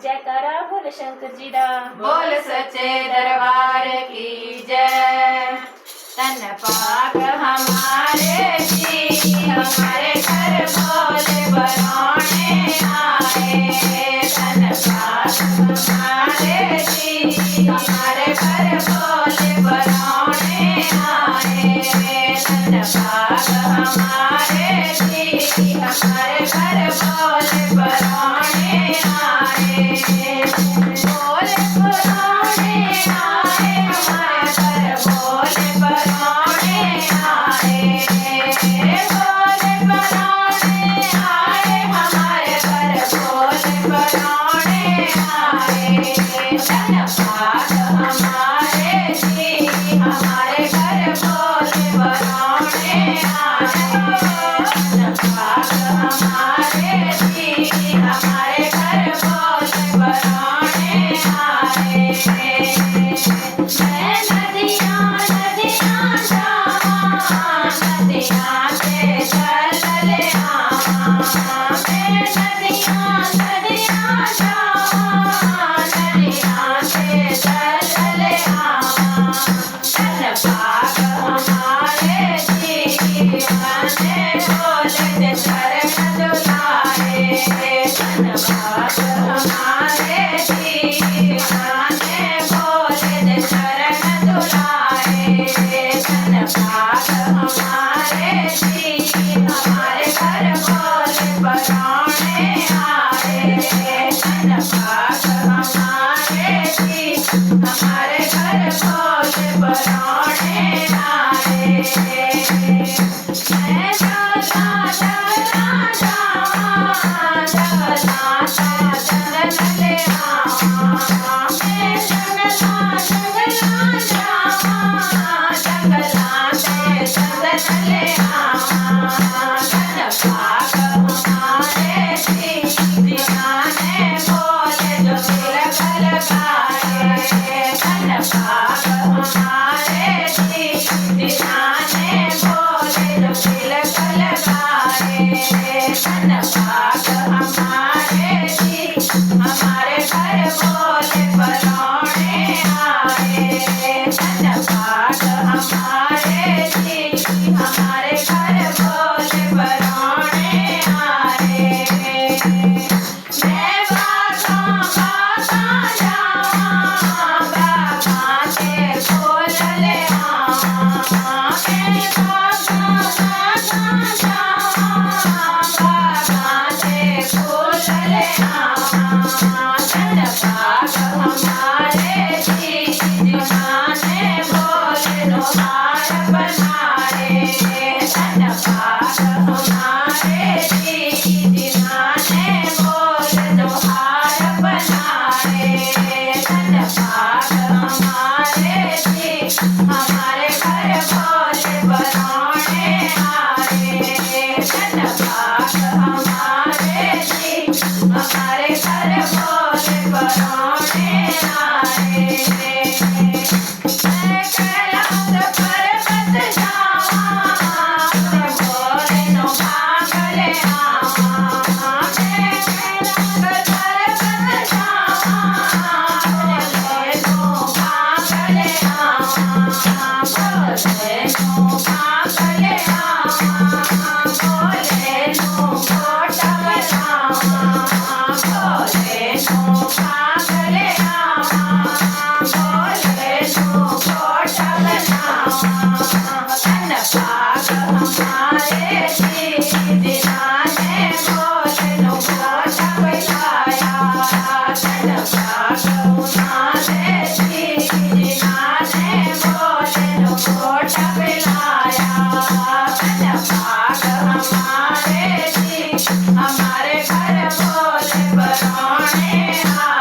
जयकारा बोल शंकर जी दा। बोल सच्चे दरबार की जय। तन पाक हमारे जी हमारे घर भोले बरौने आए। तन पाक हमारे जी हमारे घर भोले बरौने आए। तन पाक हमारे जी हमारे घर भोले बरौने आए। भोले बरौने आए हमारे घर भोले बरौने आए। भोले बरौने आए हमारे घर भोले बरौने आए। तन पाक हमारे जी हमारे घर भोले बरौने आए। तन पाक हमारे जी हमारे घर भोले बरौने आए। मैं नदियाँ नदियाँ जावां नदियाँ से चल ले आवां। मैं नदियाँ नदियाँ जावां नदियाँ से चल ले आवां। तन पाक हमारे जी बने भोले दे चरण दुलारे। तन पाक हमारे जी बने भोले दे चरण दुलारे। तन पाक हमारे जी हमारे घर भोले बरौने आए। तन पाक हमारे जी हमारे घर भोले बरौने आए। मैं जगला जगला जावां जगला साजन ले आवां। मैं जगला जगला जावां जगला से चंदन ले आवां। तन पाक हमारे जी दीवाने भोले जो तिलक लगाए। तन पाक हमारे जी दीवाने भोले जो तिलक लगाए। तन पाक हमारे जी हमारे घर भोले बरौने आए। तन पाक हमारे जी हमारे घर भोले बरौने आए। मैं बागां बागां जावां बागां से फूल ले आवां। मैं बागां बागां जावां बागां से फूल ले आवां। तन पाक हमारे जी दीवाने भोले नो हार बनाए। तन पाक हमारे जी दीवाने भोले नो हार बनाए। तन पाक हमारे जी हमारे घर भोले बरौने आए। तन पाक हमारे जी हमारे घर भोले बरौने आए। मैं कैलाश पर्वत जावां भोले नो भाग ले आवां। मैं कैलाश पर्वत जावां भोले नो भाग ले आवां। भोले नो भाग ले आवां भोले नो कोट बनावां। भोले नो भाग ले आवां भोले नो कोट बनावां। तन पाक हमारे जी दीवाने भोले नो कोट बनाया। तन पाक हमारे जी दीवाने भोले नो कोट बनाया। तन पाक हमारे जी हमारे घर भोले बरौने आए।